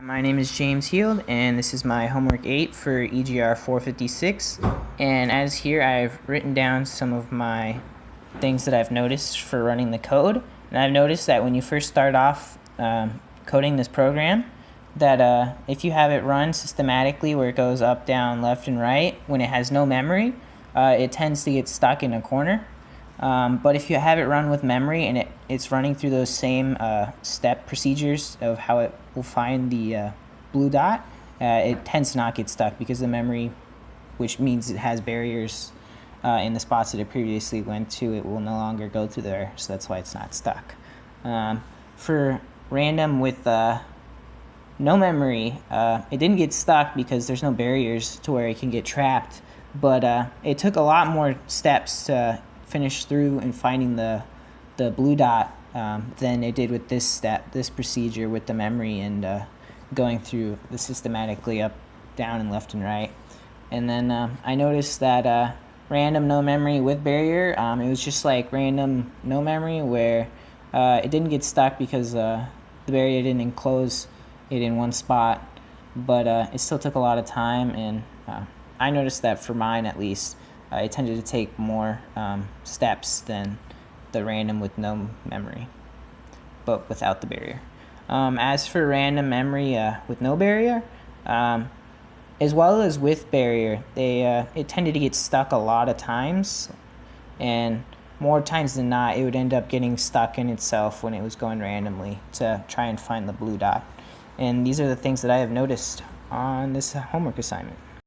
My name is James Heald, and this is my homework 8 for EGR456. And as here, I've written down some of my things that I've noticed for running the code. And I've noticed that when you first start off coding this program, that if you have it run systematically where it goes up, down, left, and right, when it has no memory, it tends to get stuck in a corner. But if you have it run with memory and it's running through those same step procedures of how it will find the blue dot, it tends to not get stuck because the memory, which means it has barriers in the spots that it previously went to, it will no longer go through there, so that's why it's not stuck. For random with no memory, it didn't get stuck because there's no barriers to where it can get trapped, but it took a lot more steps to finish through and finding the blue dot than it did with this procedure with the memory and going through the systematically up, down, and left and right. And then I noticed that random no memory with barrier, it was just like random no memory where it didn't get stuck because the barrier didn't enclose it in one spot, but it still took a lot of time, and I noticed that for mine at least, it tended to take more steps than the random with no memory, but without the barrier. As for random memory with no barrier, as well as with barrier, it tended to get stuck a lot of times, and more times than not, it would end up getting stuck in itself when it was going randomly to try and find the blue dot. And these are the things that I have noticed on this homework assignment.